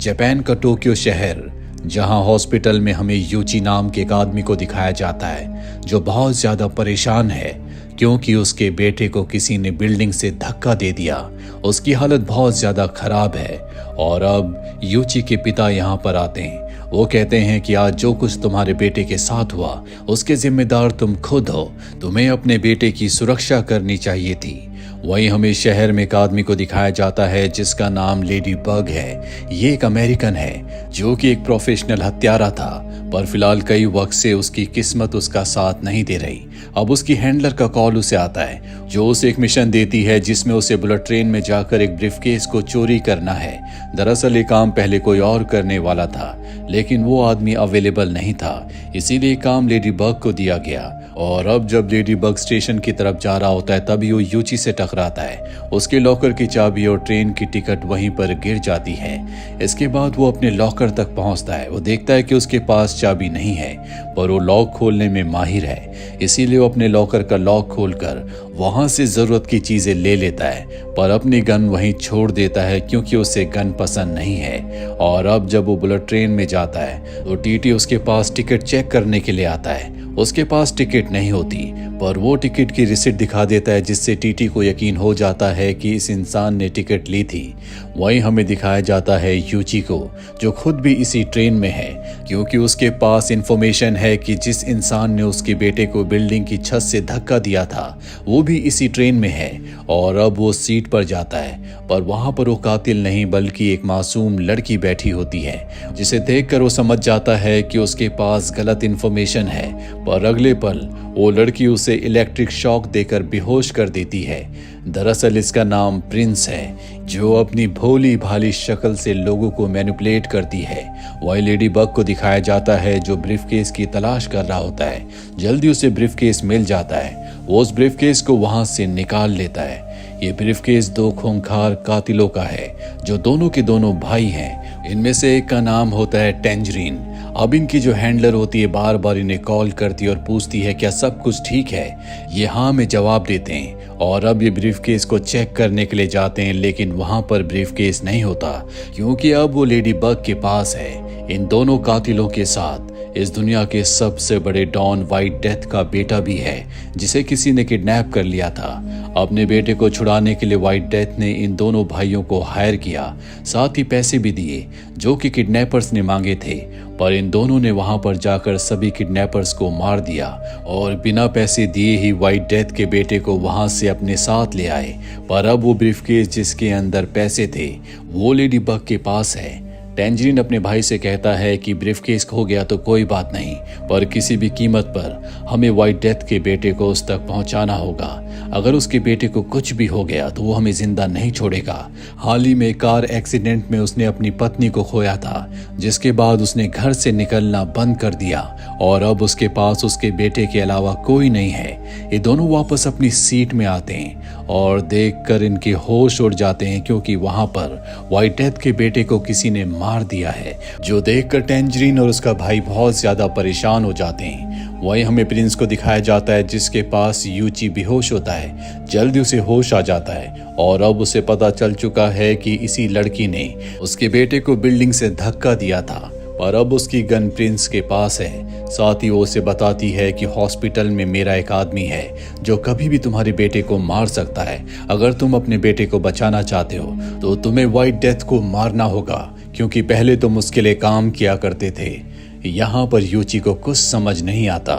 Japan का Tokyo शहर, जहां हॉस्पिटल में हमें यूची नाम के एक आदमी को दिखाया जाता है जो बहुत ज्यादा परेशान है क्योंकि उसके बेटे को किसी ने बिल्डिंग से धक्का दे दिया। उसकी हालत बहुत ज्यादा खराब है और अब यूची के पिता यहाँ पर आते हैं। वो कहते हैं कि आज जो कुछ तुम्हारे बेटे के साथ हुआ उसके जिम्मेदार तुम खुद हो, तुम्हें अपने बेटे की सुरक्षा करनी चाहिए थी। वहीं हमें शहर में एक आदमी को दिखाया जाता है जिसका नाम लेडी बग है। ये एक अमेरिकन है जो कि एक प्रोफेशनल हत्यारा था, पर फिलहाल कई वक्त से उसकी किस्मत उसका साथ नहीं दे रही। अब उसकी हैंडलर का कॉल उसे आता है जो उसे एक मिशन देती है जिसमें उसे बुलेट ट्रेन में जाकर एक ब्रीफकेस को चोरी करना है। दरअसल ये काम पहले कोई और करने वाला था लेकिन वो आदमी अवेलेबल नहीं था, इसीलिए काम लेडी बग को दिया गया। और अब जब लेडी बग स्टेशन की तरफ जा रहा होता है तभी वो यूची से टकराता है। उसके लॉकर की चाबी और ट्रेन की टिकट वहीं पर गिर जाती है। इसके बाद वो अपने लॉकर तक पहुंचता है। वो देखता है कि उसके पास चाबी नहीं है पर वो लॉक खोलने में माहिर है, इसीलिए वो अपने लॉकर का लॉक खोलकर वहां से जरूरत की चीजें ले लेता है, पर अपनी गन वहीं छोड़ देता है क्योंकि उसे गन पसंद नहीं है। और अब जब वो बुलेट ट्रेन में जाता है तो टीटी उसके पास टिकट चेक करने के लिए आता है। उसके पास टिकट नहीं होती पर वो टिकट की रिसिप्ट दिखा देता है जिससे टीटी को यकीन हो जाता है कि इस इंसान ने टिकट ली थी। वहीं हमें दिखाया जाता है यूची को जो खुद भी इसी ट्रेन में है क्योंकि उसके पास इंफॉर्मेशन है कि जिस इंसान ने उसके बेटे को बिल्डिंग की छत से धक्का दिया था वो भी इसी ट्रेन में है। और अब वो सीट पर जाता है पर वहां पर वो कातिल नहीं बल्कि एक मासूम लड़की बैठी होती है जिसे देखकर वो समझ जाता है कि उसके पास गलत इंफॉर्मेशन है, पर अगले पल वो लड़की उसे इलेक्ट्रिक शॉक देकर बेहोश कर देती है। दरअसल इसका नाम प्रिंस है जो अपनी भोली भाली शक्ल से लोगों को मैनिपुलेट करती है। वही लेडी बग को दिखाया जाता है जो ब्रीफकेस की तलाश कर रहा होता है। जल्दी उसे ब्रीफकेस मिल जाता है। वो उस ब्रीफकेस को वहां से निकाल लेता है। ये ब्रीफकेस दो खूंखार कातिलों का है जो दोनों के दोनों भाई हैं। इनमें से एक का नाम होता है टेंजरीन। अब इनकी जो हैंडलर होती है बार बार इन्हें कॉल करती है और पूछती है क्या सब कुछ ठीक है। ये हाँ में जवाब देते हैं और अब ये ब्रीफकेस को चेक करने के लिए जाते हैं लेकिन वहां पर ब्रीफकेस नहीं होता क्योंकि अब वो लेडी बग के पास है। इन दोनों कातिलों के साथ इस दुनिया के सबसे बड़े डॉन व्हाइट डेथ का बेटा भी है जिसे किसी ने किडनैप कर लिया था। अपने बेटे को छुड़ाने के लिए व्हाइट डेथ ने इन दोनों भाइयों को हायर किया, साथ ही पैसे भी दिए जो कि किडनैपर्स ने मांगे थे, पर इन दोनों ने वहां पर जाकर सभी किडनैपर्स को मार दिया और बिना पैसे दिए ही व्हाइट डेथ के बेटे को वहां से अपने साथ ले आए। पर अब वो ब्रीफकेस जिसके अंदर पैसे थे वो लेडी बग के पास है। टेंजरीन अपने भाई से कहता है कि ब्रीफकेस खो गया तो कोई बात नहीं, पर किसी भी कीमत पर हमें व्हाइट डेथ के बेटे को उस तक पहुंचाना होगा। अगर उसके बेटे को कुछ भी हो गया तो वो हमें जिंदा नहीं छोड़ेगा। हाल ही में कार एक्सीडेंट में उसने अपनी पत्नी को खोया था जिसके बाद उसने घर से निकलना बंद कर दिया और अब उसके पास उसके बेटे के अलावा कोई नहीं है। ये दोनों वापस अपनी सीट में आते हैं और देखकर इनके होश उड़ जाते हैं क्योंकि वहां पर व्हाइट डेथ के बेटे को किसी ने मार दिया है, जो देखकर टेंजरीन और उसका भाई बहुत ज्यादा परेशान हो जाते हैं। वहीं हमें प्रिंस को दिखाया जाता है जिसके पास यूची बेहोश होता है। जल्दी उसे होश आ जाता है और अब उसे पता चल चुका है कि इसी लड़की ने उसके बेटे को बिल्डिंग से धक्का दिया था, पर अब उसकी गन प्रिंस के पास है। साथ ही वो उसे बताती है कि हॉस्पिटल में मेरा एक आदमी है जो कभी भी तुम्हारे बेटे को मार सकता है। अगर तुम अपने बेटे को बचाना चाहते हो तो तुम्हें व्हाइट डेथ को मारना होगा क्योंकि पहले तुम उसके लिए काम किया करते थे। यहाँ पर यूची को कुछ समझ नहीं आता।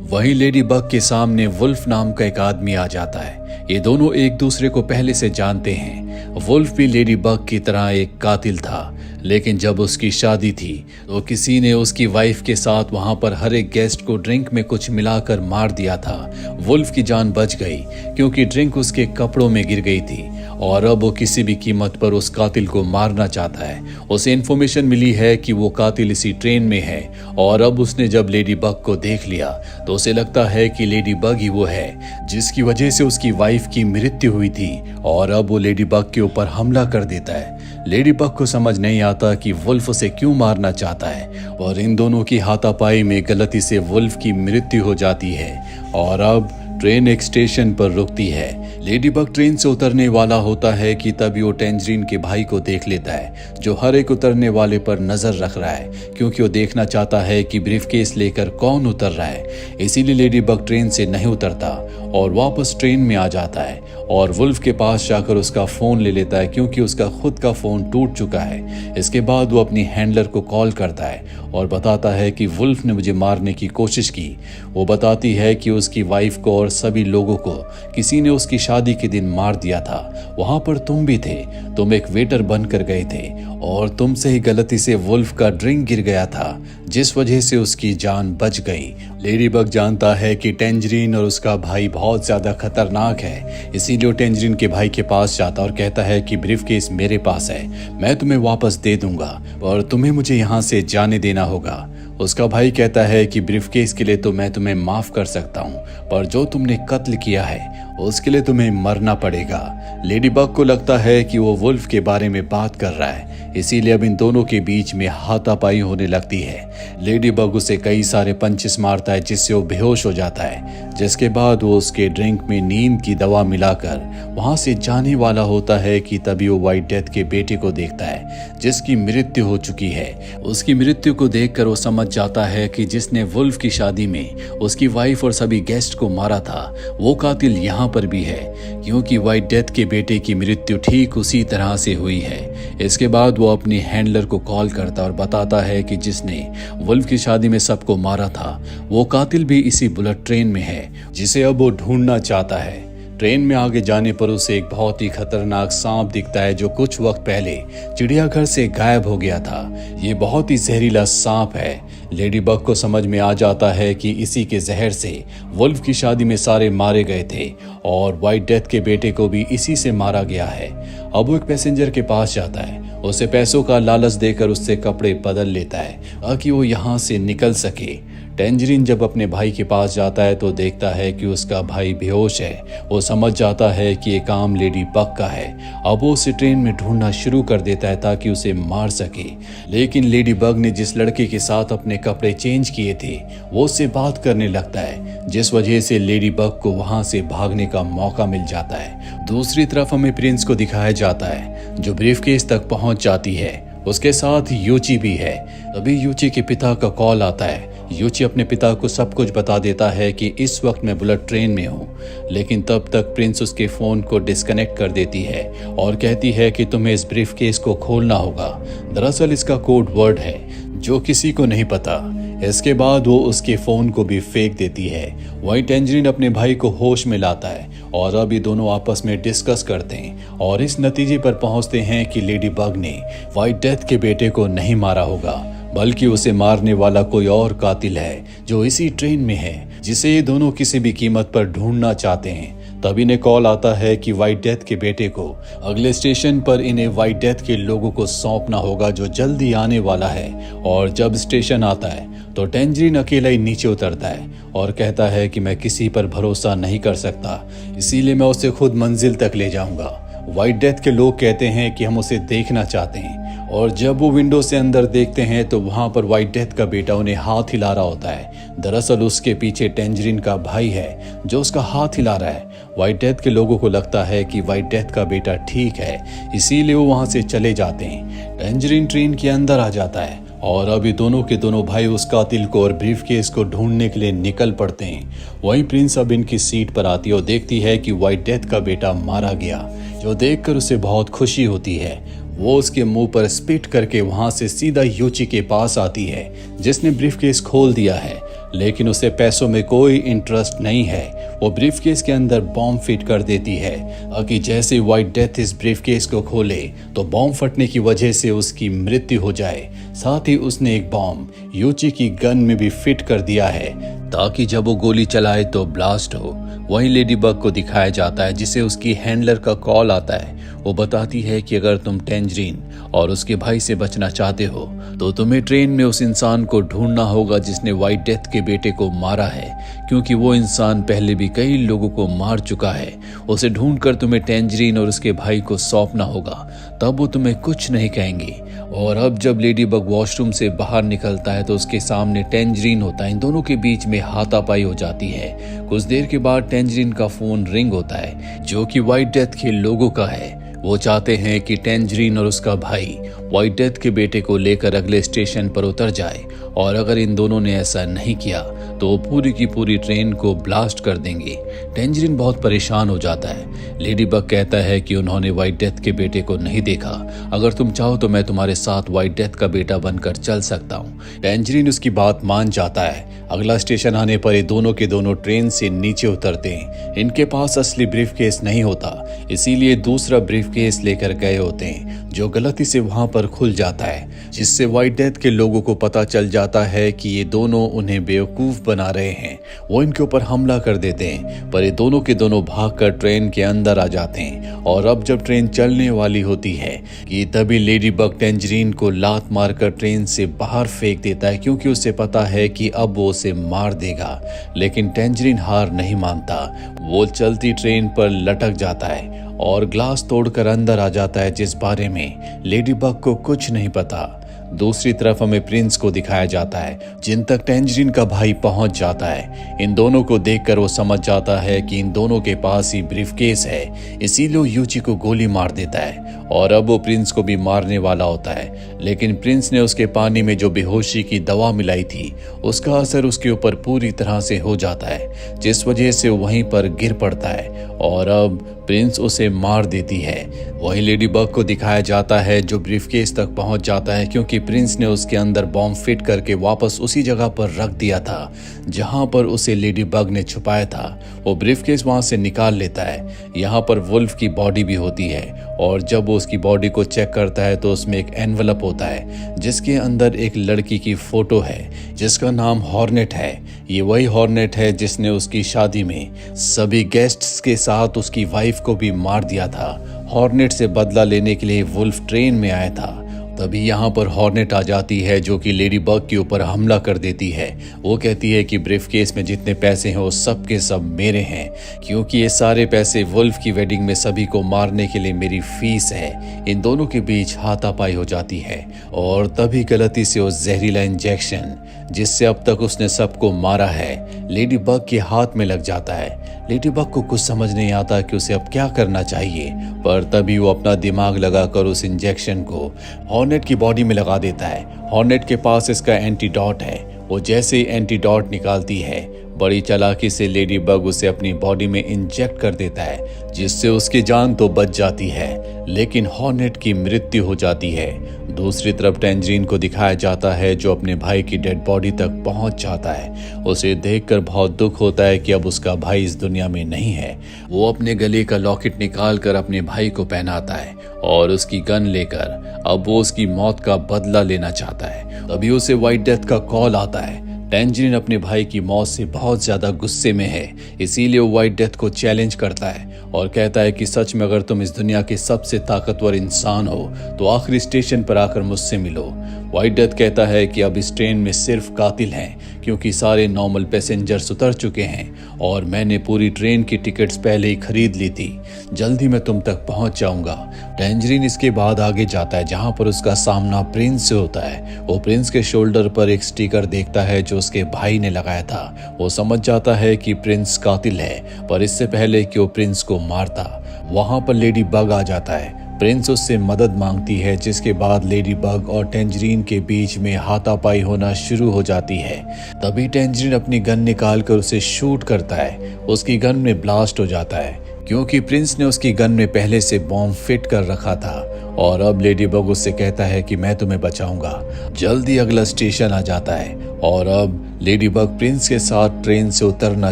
वहीं लेडी बग के सामने वुल्फ नाम का एक आदमी आ जाता है। ये दोनों एक दूसरे को पहले से जानते हैं। वुल्फ भी लेडी बग की तरह एक कातिल था, लेकिन जब उसकी शादी थी तो किसी ने उसकी वाइफ के साथ वहां पर हर एक गेस्ट को ड्रिंक में कुछ मिलाकर मार दिया था। वुल्फ की जान बच गई क्योंकि ड्रिंक उसके कपड़ों में गिर गई थी और अब वो किसी भी कीमत पर उस कातिल को मारना चाहता है। उसे इन्फॉर्मेशन मिली है कि वो कातिल इसी ट्रेन में है और अब उसने जब लेडी बग को देख लिया तो उसे लगता है कि लेडी बग ही वो है जिसकी वजह से उसकी वाइफ की मृत्यु हुई थी और अब वो लेडी बग के ऊपर हमला कर देता है। लेडी बग को समझ नहीं आता कि वुल्फ उसे क्यों मारना चाहता है और इन दोनों की हाथापाई में गलती से वुल्फ की मृत्यु हो जाती है और अब ट्रेन एक स्टेशन पर रुकती है। लेडी बग ट्रेन से उतरने वाला होता है कि तभी वो टेंजरीन के भाई को देख लेता है, जो हर एक उतरने वाले पर नजर रख रहा है, क्योंकि वो देखना चाहता है कि ब्रीफकेस लेकर कौन उतर रहा है। इसीलिए लेडी बग ट्रेन से नहीं उतरता और वापस ट्रेन में आ जाता है और वुल्फ के पास जाकर उसका फोन ले लेता है, क्योंकि उसका खुद का फोन टूट चुका है। इसके बाद वो अपनी हैंडलर को कॉल करता है और बताता है कि वुल्फ ने मुझे मारने की कोशिश की। वो बताती है कि उसकी वाइफ को और सभी लोगों को किसी ने उसकी शादी के दिन मार दिया था। वहां पर तुम भी थे, तुम एक वेटर बनकर गए थे और तुमसे ही गलती से वुल्फ का ड्रिंक गिर गया था, जिस वजह से उसकी जान बच गई। लेडी बग जानता है कि टेंजरीन और उसका भाई बहुत ज्यादा खतरनाक है, इसीलिए वो टेंजरीन के भाई के पास जाता और कहता है कि ब्रीफकेस मेरे पास है, मैं तुम्हें वापस दे दूंगा और तुम्हें मुझे यहाँ से जाने देना होगा। उसका भाई कहता है कि ब्रीफकेस के लिए तो मैं तुम्हें माफ कर सकता हूँ, पर जो तुमने कत्ल किया है उसके लिए तुम्हें मरना पड़ेगा। लेडी बग को लगता है कि वो वुल्फ के बारे में बात कर रहा है, इसीलिए अब इन दोनों के बीच में हाथापाई होने लगती है। लेडी बग उसे कई सारे पंचेस मारता है, जिससे वो बेहोश हो जाता है, जिसके बाद वो उसके ड्रिंक में नींद की दवा मिलाकर वहां से जाने वाला होता है कि तभी वो व्हाइट डेथ के बेटे को देखता है, जिसकी मृत्यु हो चुकी है। उसकी मृत्यु को देखकर वो समझ जाता है कि जिसने वुल्फ की शादी में उसकी वाइफ और सभी गेस्ट को मारा था, वो कातिल यहाँ पर भी है, क्योंकि व्हाइट डेथ के बेटे की मृत्यु ठीक उसी तरह से हुई है। इसके बाद वो अपनी हैंडलर को कॉल करता और बताता है कि जिसने वुल्फ की शादी में सबको मारा था, वो कातिल भी इसी बुलेट ट्रेन में है, जिसे अब वो ढूंढना चाहता है। ट्रेन में आगे जाने पर उसे एक बहुत ही खतरनाक सांप दिखता है, जो कुछ वक्त पहले चिड़ियाघर से गायब हो गया था। ये बहुत ही जहरीला सांप है। लेडी बग को समझ में आ जाता है कि इसी के जहर से वुल्फ की शादी में सारे मारे गए थे और व्हाइट डेथ के बेटे को भी इसी से मारा गया है। अब वो एक पैसेंजर के पास जाता है, उसे पैसों का लालच देकर उससे कपड़े बदल लेता है ताकि वो यहाँ से निकल सके। टेंजरीन जब अपने भाई के पास जाता है तो देखता है कि उसका भाई बेहोश है। वो समझ जाता है कि ये काम लेडी बग का है। अब वो उसे ट्रेन में ढूंढना शुरू कर देता है ताकि उसे मार सके, लेकिन लेडी बग ने जिस लड़के के साथ अपने कपड़े चेंज किए थे वो उससे बात करने लगता है, जिस वजह से लेडी बग को वहां से भागने का मौका मिल जाता है। दूसरी तरफ हमें प्रिंस को दिखाया जाता है, जो ब्रीफकेस तक पहुंच जाती है। उसके साथ यूची भी है। तभी यूची के पिता का कॉल आता है। यूची अपने पिता को सब कुछ बता देता है कि इस वक्त मैं बुलेट ट्रेन में हूँ, लेकिन तब तक प्रिंस उसके फोन को डिस्कनेक्ट कर देती है और कहती है कि तुम्हें इस ब्रीफकेस को खोलना होगा। दरअसल इसका कोड वर्ड है जो किसी को नहीं पता। इसके बाद वो उसके फोन को भी फेंक देती है। वहीं टेंजरीन अपने भाई को होश में लाता है और अब ये दोनों आपस में डिस्कस करते हैं और इस नतीजे पर पहुंचते हैं कि लेडी बग ने व्हाइट डेथ के बेटे को नहीं मारा होगा, बल्कि उसे मारने वाला कोई और कातिल है जो इसी ट्रेन में है, जिसे ये दोनों किसी भी कीमत पर ढूंढना चाहते हैं। तभी इन्हें कॉल आता है कि व्हाइट डेथ के बेटे को अगले स्टेशन पर इन्हें व्हाइट डेथ के लोगों को सौंपना होगा, जो जल्दी आने वाला है। और जब स्टेशन आता है तो टेंजरीन अकेला ही नीचे उतरता है और कहता है कि मैं किसी पर भरोसा नहीं कर सकता, इसीलिए मैं उसे खुद मंजिल तक ले जाऊंगा। व्हाइट डेथ के लोग कहते हैं कि हम उसे देखना चाहते हैं, और जब वो विंडो से अंदर देखते हैं तो वहां पर व्हाइट डेथ का बेटा उन्हें हाथ हिला रहा होता है। दरअसल उसके पीछे टेंजरीन का भाई है जो उसका हाथ हिला रहा है। व्हाइट डेथ के लोगों को लगता है कि व्हाइट डेथ का बेटा ठीक है, इसीलिए वो वहां से चले जाते हैं। टेंजरीन ट्रेन के अंदर आ जाता है और अभी दोनों के दोनों भाई उस कातिल को और ब्रीफकेस को ढूंढने के लिए निकल पड़ते हैं। वहीं प्रिंस अब इनकी सीट पर आती है और देखती है कि व्हाइट डेथ का बेटा मारा गया, जो देखकर उसे बहुत खुशी होती है। वो उसके मुंह पर स्पिट करके वहां से सीधा यूची के पास आती है, जिसने ब्रीफकेस खोल दिया है, लेकिन उसे पैसों में कोई इंटरेस्ट नहीं है। वो ब्रीफकेस के अंदर बॉम्ब फिट कर देती है ताकि जैसे व्हाइट डेथ इस ब्रीफकेस को खोले तो बॉम्ब फटने की वजह से उसकी मृत्यु हो जाए। साथ ही उसने एक बॉम्ब यूची की गन में भी फिट कर दिया है ताकि जब वो गोली चलाए तो ब्लास्ट हो। वहीं लेडी बग को दिखाया जाता है, जिसे उसकी हैंडलर का कॉल आता है। वो बताती है कि अगर तुम टेंजरीन और उसके भाई से बचना चाहते हो तो तुम्हें ट्रेन में उस इंसान को ढूंढना होगा जिसने व्हाइट डेथ के बेटे को मारा है, क्योंकि वो इंसान पहले भी कई लोगों को मार चुका है। उसे ढूंढकर तुम्हें टेंजरीन और उसके भाई को सौंपना होगा, तब वो तुम्हें कुछ नहीं कहेंगी। और अब जब लेडी बग वॉशरूम से बाहर निकलता है तो उसके सामने टेंजरीन होता है। इन दोनों के बीच में हाथापाई हो जाती है। कुछ देर के बाद टेंजरीन का फोन रिंग होता है, जो कि व्हाइट डेथ के लोगों का है। वो चाहते हैं कि टेंजरीन और उसका भाई व्हाइट डेथ के बेटे को लेकर अगले स्टेशन पर उतर जाए, और अगर इन दोनों ने ऐसा नहीं किया तो वो पूरी की पूरी ट्रेन को ब्लास्ट कर देंगे। टेंजरीन बहुत परेशान हो जाता है। लेडी बग कहता है कि उन्होंने व्हाइट डेथ के बेटे को नहीं देखा, अगर तुम चाहो तो मैं तुम्हारे साथ व्हाइट डेथ का बेटा बनकर चल सकता हूँ। टेंजरीन उसकी बात मान जाता है। अगला स्टेशन आने पर ये दोनों के दोनों ट्रेन से नीचे उतरते हैं। इनके पास असली ब्रीफकेस नहीं होता, इसीलिए दूसरा ब्रीफकेस लेकर गए होते हैं, जो गलती से वहां पर खुल जाता है, जिससे व्हाइट डेथ के लोगों को पता चल जाता है कि ये दोनों उन्हें बेवकूफ बना रहे हैं। वो इनके ऊपर हमला कर देते हैं, पर ये दोनों के दोनों भागकर ट्रेन के अंदर आ जाते हैं। और अब जब ट्रेन चलने वाली होती है कि तभी लेडी बग टेंजरीन को लात मारकर ट्रेन से बाहर फेंक देता है, क्योंकि उसे पता है कि अब वो उसे मार देगा। लेकिन टेंजरीन हार नहीं मानता। वो चलती ट्रेन पर लटक जाता है और ग्लास तोड़कर अंदर आ जाता है, जिस बारे में लेडी बग को कुछ नहीं पता। दूसरी तरफ हमें प्रिंस को दिखाया जाता है, जिन तक टेंजरीन का भाई पहुंच जाता है। इन दोनों को देखकर वो समझ जाता है कि इन दोनों के पास ही ब्रीफकेस है, इसीलिए वो यूची को गोली मार देता है। और अब वो प्रिंस को भी मारने वाला होता है, लेकिन प्रिंस ने उसके पानी में जो बेहोशी की दवा मिलाई थी, उसका असर उसके ऊपर पूरी तरह से हो जाता है, जिस वजह से वो वहीं पर गिर पड़ता है और अब प्रिंस उसे मार देती है। वही लेडी बग को दिखाया जाता है, जो ब्रीफकेस तक पहुंच जाता है, क्योंकि प्रिंस ने उसके अंदर बॉम्ब फिट करके वापस उसी जगह पर रख दिया था जहां पर उसे लेडी बग ने छुपाया था। वो ब्रीफकेस वहां से निकाल लेता है। यहाँ पर वुल्फ की बॉडी भी होती है, और जब वो उसकी बॉडी को चेक करता है तो उसमें एक एनवलप होता है, जिसके अंदर एक लड़की की फोटो है, जिसका नाम हॉर्नेट है। ये वही हॉर्नेट है जिसने उसकी शादी में सभी गेस्ट्स के साथ उसकी वाइफ को भी मार दिया था। हॉर्नेट से बदला लेने के लिए वुल्फ ट्रेन में आया था। तभी यहाँ पर हॉर्नेट आ जाती है, जो कि लेडी बग के ऊपर हमला कर देती है। वो कहती है कि ब्रीफकेस में जितने पैसे हैं वो सब के सब मेरे हैं, क्योंकि ये सारे पैसे वुल्फ की वेडिंग में सभी को मारने के लिए मेरी फीस है। इन दोनों के बीच हाथापाई हो जाती है, और तभी गलती से वो जहरीला इंजेक्शन, जिससे अब तक उसने सबको मारा है, लेडी बग के हाथ में लग जाता है। लेडी बग को कुछ समझ नहीं आता कि उसे अब क्या करना चाहिए, पर तभी वो अपना दिमाग लगाकर उस इंजेक्शन को हॉर्नेट की बॉडी में लगा देता है। हॉर्नेट के पास इसका एंटीडॉट है। वो जैसे ही एंटीडॉट निकालती है, बड़ी चालाकी से लेडी बग उसे अपनी बॉडी में इंजेक्ट कर देता है, जिससे उसकी जान तो बच जाती है, लेकिन हॉर्नेट की मृत्यु हो जाती है। दूसरी तरफ टेंजरीन को दिखाया जाता है, जो अपने भाई की डेड बॉडी तक पहुंच जाता है। उसे देखकर बहुत दुख होता है कि अब उसका भाई इस दुनिया में नहीं है। वो अपने गले का लॉकेट निकाल कर अपने भाई को पहनाता है और उसकी गन लेकर अब वो उसकी मौत का बदला लेना चाहता है। तभी उसे व्हाइट डेथ का कॉल आता है। टेंजरीन अपने भाई की मौत से बहुत ज्यादा गुस्से में है, इसीलिए वो व्हाइट डेथ को चैलेंज करता है और कहता है कि सच में अगर तुम इस दुनिया के सबसे ताकतवर इंसान हो तो आखिरी स्टेशन पर आकर मुझसे मिलो। व्हाइट डेथ कहता है कि अब इस ट्रेन में सिर्फ कातिल हैं, क्योंकि सारे नॉर्मल पैसेंजर्स उतर चुके हैं और मैंने पूरी ट्रेन की टिकट्स पहले ही खरीद ली थी। जल्दी मैं तुम तक पहुंच जाऊंगा। टेंजरीन इसके बाद आगे जाता है, जहां पर उसका सामना प्रिंस से होता है। वो प्रिंस के शोल्डर पर एक स्टिकर देखता है जो उसके भाई ने लगाया था। वो समझ जाता है कि प्रिंस कातिल है, पर इससे पहले कि वो प्रिंस को मारता, वहां पर लेडी बग आ जाता है। प्रिंस उससे मदद मांगती है, जिसके बाद लेडी बग और टेंजरीन के बीच में हाथापाई होना शुरू हो जाती है। तभी टेंजरीन अपनी गन निकालकर उसे शूट करता है। उसकी गन में ब्लास्ट हो जाता है, क्योंकि प्रिंस ने उसकी गन में पहले से बॉम्ब फिट कर रखा था। और अब लेडी बग उससे कहता है कि मैं तुम्हें बचाऊंगा। जल्दी अगला स्टेशन आ जाता है और अब लेडी बग प्रिंस के साथ ट्रेन से उतरना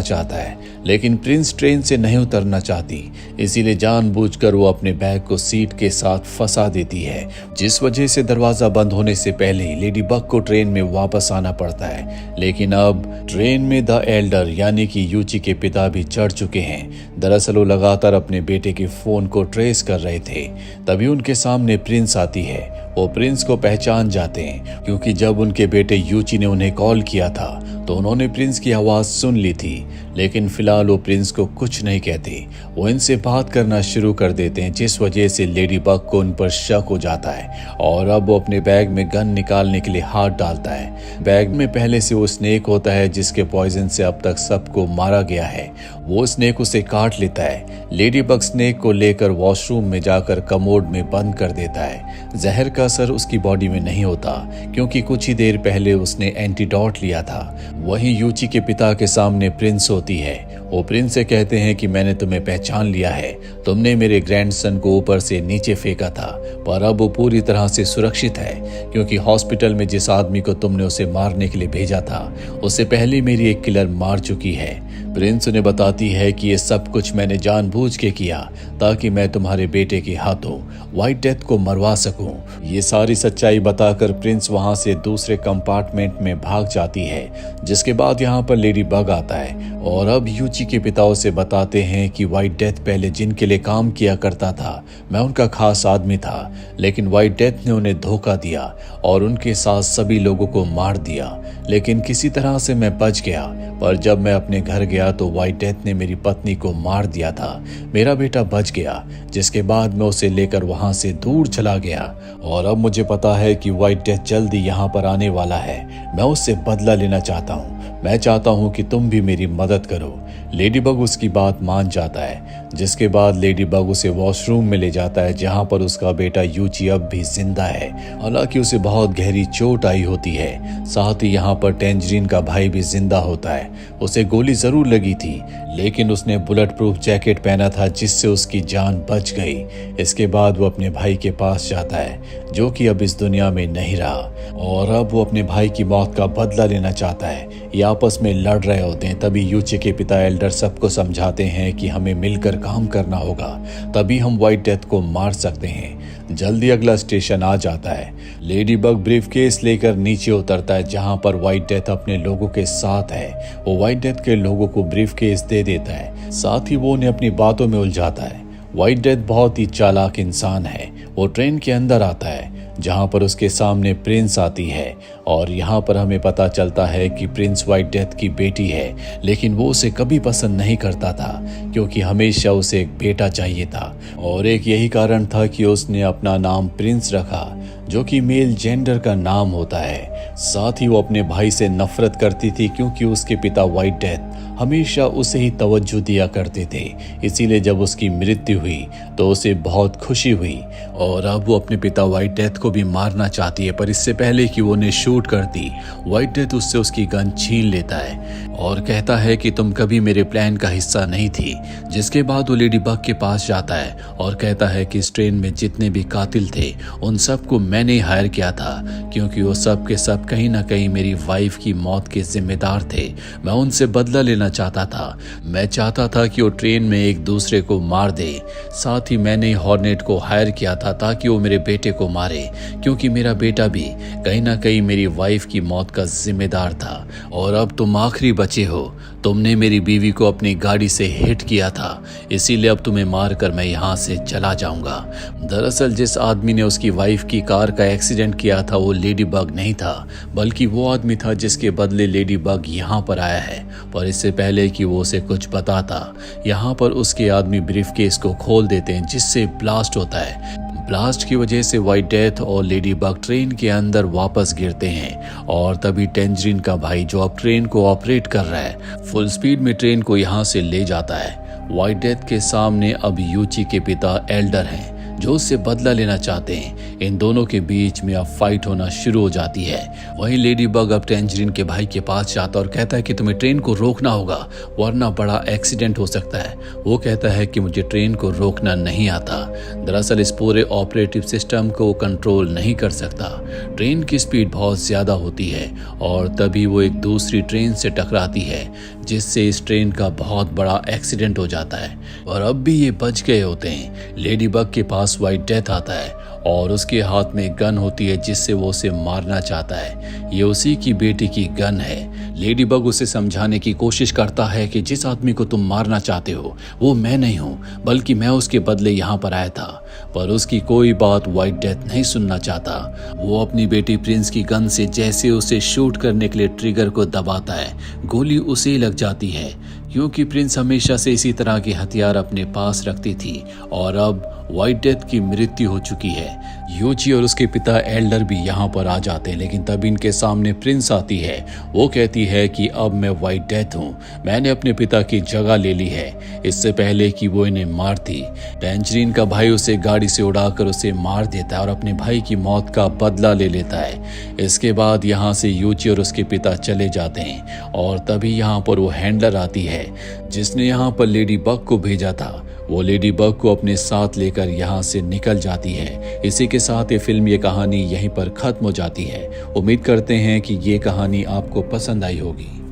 चाहता है, लेकिन प्रिंस ट्रेन से नहीं उतरना चाहती, इसीलिए जानबूझकर वो अपने बैग को सीट के साथ फंसा देती है, जिस वजह से दरवाजा बंद होने से पहले ही लेडी बग को ट्रेन में वापस आना पड़ता है। लेकिन अब ट्रेन में द एल्डर यानी कि यूची के पिता भी चढ़ चुके हैं। दरअसल वो लगातार अपने बेटे के फोन को ट्रेस कर रहे थे। तभी उनके सामने प्रिंस आती है। वो प्रिंस को पहचान जाते हैं, क्योंकि जब उनके बेटे यूची ने उन्हें कॉल किया था तो उन्होंने प्रिंस की आवाज सुन ली थी। लेकिन फिलहाल वो प्रिंस को कुछ नहीं कहते, वो इनसे बात करना शुरू कर देते हैं, जिस वजह से लेडी बग को उन पर शक हो जाता है और अब वो अपने बैग में गन निकालने के लिए हाथ डालता है। बैग में पहले से वो स्नेक होता है जिसके पॉइजन से अब तक सबको मारा गया है। वो स्नेक उसे काट लेता है। लेडी बग स्नेक को लेकर वॉशरूम में जाकर कमोड में बंद कर देता है। जहर का असर उसकी बॉडी में नहीं होता, क्योंकि कुछ ही देर पहले उसने एंटीडोट लिया था। वहीं यूची के पिता के सामने प्रिंस होती है। वो प्रिंस से कहते हैं कि मैंने तुम्हें पहचान लिया है, तुमने मेरे ग्रैंडसन को ऊपर से नीचे फेंका था, पर अब वो पूरी तरह से सुरक्षित है, क्योंकि हॉस्पिटल में जिस आदमी को तुमने उसे मारने के लिए भेजा था उससे पहले मेरी एक किलर मार चुकी है। प्रिंस उन्हें बताती है कि ये सब कुछ मैंने जानबूझ के किया ताकि मैं तुम्हारे बेटे के हाथों व्हाइट डेथ को मरवा सकूं। ये सारी सच्चाई बताकर प्रिंस वहां से दूसरे कंपार्टमेंट में भाग जाती है, जिसके बाद यहाँ पर लेडी बग आता है और अब यूची के पिता उसे बताते हैं कि व्हाइट डेथ पहले जिनके लिए काम किया करता था मैं उनका खास आदमी था, लेकिन व्हाइट डेथ ने उन्हें धोखा दिया और उनके साथ सभी लोगों को मार दिया। लेकिन किसी तरह से मैं बच गया, पर जब मैं अपने घर गया तो व्हाइट डेथ ने मेरी पत्नी को मार दिया था। मेरा बेटा बच गया, जिसके बाद मैं उसे लेकर वहां से दूर चला गया और अब मुझे पता है कि व्हाइट डेथ जल्दी यहाँ पर आने वाला है। मैं उससे बदला लेना चाहता हूँ। मैं चाहता हूँ कि तुम भी मेरी मदद करो। लेडी बग उसकी बात मान जाता है, जिसके बाद लेडी बग उसे वॉशरूम में ले जाता है, जहाँ पर उसका बेटा यूची अब भी जिंदा है। हालांकि उसे बहुत गहरी चोट आई होती है। साथ ही यहाँ पर टेंजरीन का भाई भी जिंदा होता है। उसे गोली जरूर लगी थी, लेकिन उसने बुलेट प्रूफ जैकेट पहना था, जिससे उसकी जान बच गई। इसके बाद वो अपने भाई के पास जाता है, जो कि अब इस दुनिया में नहीं रहा, और अब वो अपने भाई की मौत का बदला लेना चाहता है। ये आपस में लड़ रहे होते हैं। तभी यूची के पिता एल्डर सबको समझाते हैं कि हमें मिलकर काम करना होगा, तभी हम व्हाइट डेथ को मार सकते हैं। जल्दी अगला स्टेशन आ जाता है। लेडी बग ब्रीफकेस लेकर नीचे उतरता है, जहां पर व्हाइट डेथ अपने लोगों के साथ है। वो व्हाइट डेथ के लोगों को ब्रीफकेस दे देता है, साथ ही वो उन्हें अपनी बातों में उलझाता है। व्हाइट डेथ बहुत ही चालाक इंसान है। वो ट्रेन के अंदर आता है, जहां पर उसके सामने प्रिंस आती है और यहाँ पर हमें पता चलता है कि प्रिंस व्हाइट डेथ की बेटी है, लेकिन वो उसे कभी पसंद नहीं करता था, क्योंकि हमेशा उसे एक बेटा चाहिए था और एक यही कारण था कि उसने अपना नाम प्रिंस रखा, जो कि मेल जेंडर का नाम होता है। साथ ही वो अपने भाई से नफरत करती थी, क्योंकि उसके पिता व्हाइट डेथ हमेशा उसे ही तवज्जो दिया करते थे। इसीलिए जब उसकी मृत्यु हुई तो उसे बहुत खुशी हुई और अब वो अपने पिता व्हाइट डेथ को भी मारना चाहती है, पर इससे पहले कि वो उन्हें शूट करती, व्हाइट डेथ उससे उसकी गन छीन लेता है और कहता है कि तुम कभी मेरे प्लान का हिस्सा नहीं थी। जिसके बाद वो लेडी बग के पास जाता है और कहता है कि इस ट्रेन में जितने भी कातिल थे उन सबको मैंने हायर किया था, क्योंकि वो सब के सब कहीं ना कहीं मेरी वाइफ की मौत के जिम्मेदार थे। मैं उनसे बदला लेना चाहता था। मैं चाहता था कि वो ट्रेन में एक दूसरे को मार दे। साथ ही मैंने हॉर्नेट को हायर किया था ताकि वो मेरे बेटे को मारे, क्योंकि मेरा बेटा भी कहीं ना कहीं मेरी वाइफ की मौत का जिम्मेदार था। और अब तुम आखिरी बचे हो। तुमने मेरी बीवी को अपनी गाड़ी से हिट किया था, इसीलिए अब तुम्हें मारकर मैं यहाँ से चला जाऊंगा। दरअसल जिस आदमी ने उसकी वाइफ की कार का एक्सीडेंट किया था वो लेडी बग नहीं था, बल्कि वो आदमी था जिसके बदले लेडी बग यहाँ पर आया है। पर इससे पहले कि वो उसे कुछ बताता, यहाँ पर उसके आदमी ब्रीफकेस को खोल देते हैं, जिससे ब्लास्ट होता है। ब्लास्ट की वजह से व्हाइट डेथ और लेडी बग ट्रेन के अंदर वापस गिरते हैं और तभी टेंजरीन का भाई, जो अब ट्रेन को ऑपरेट कर रहा है, फुल स्पीड में ट्रेन को यहाँ से ले जाता है। व्हाइट डेथ के सामने अब यूची के पिता एल्डर हैं, जो उससे बदला लेना चाहते हैं। इन दोनों के बीच में अब फाइट होना शुरू हो जाती है। वहीं लेडी बग अब टेंजरीन के भाई के पास जाता और कहता है कि तुम्हें ट्रेन को रोकना होगा, वरना बड़ा एक्सीडेंट हो सकता है। वो कहता है कि मुझे ट्रेन को रोकना नहीं आता। दरअसल इस पूरे ऑपरेटिव सिस्टम को कंट्रोल नहीं कर सकता। ट्रेन की स्पीड बहुत ज्यादा होती है और तभी वो एक दूसरी ट्रेन से टकराती है, जिससे इस ट्रेन का बहुत बड़ा एक्सीडेंट हो जाता है और अब भी ये बच गए होते हैं। लेडी बग के पास व्हाइट डेथ आता है और उसके हाथ में गन होती है, जिससे वो उसे मारना चाहता है। ये उसी की बेटी की गन है। लेडी बग उसे समझाने की कोशिश करता है कि जिस आदमी को तुम मारना चाहते हो वो मैं नहीं हूँ, बल्कि मैं उसके बदले यहाँ पर आया था। पर उसकी कोई बात व्हाइट डेथ नहीं सुनना चाहता। वो अपनी बेटी प्रिंस की गन से जैसे उसे शूट करने के लिए ट्रिगर को दबाता है, गोली उसे ही लग जाती है, क्योंकि प्रिंस हमेशा से इसी तरह के हथियार अपने पास रखती थी और अब व्हाइट डेथ की मृत्यु हो चुकी है। यूची और उसके पिता एल्डर भी यहाँ पर आ जाते हैं, लेकिन तब इनके सामने प्रिंस आती है। वो कहती है कि अब मैं व्हाइट डेथ हूँ, मैंने अपने पिता की जगह ले ली है, इससे पहले कि वो इन्हें मारती। टैंजरीन का भाई उसे गाड़ी से उड़ाकर उसे मार देता है और अपने भाई की मौत का बदला ले लेता है। इसके बाद यहाँ से यूची और उसके पिता चले जाते हैं और तभी यहाँ पर वो हैंडलर आती है जिसने यहाँ पर लेडी बग को भेजा था। वो लेडी बग को अपने साथ लेकर यहाँ से निकल जाती है। इसी के साथ ये फिल्म, ये कहानी यहीं पर खत्म हो जाती है। उम्मीद करते हैं कि ये कहानी आपको पसंद आई होगी।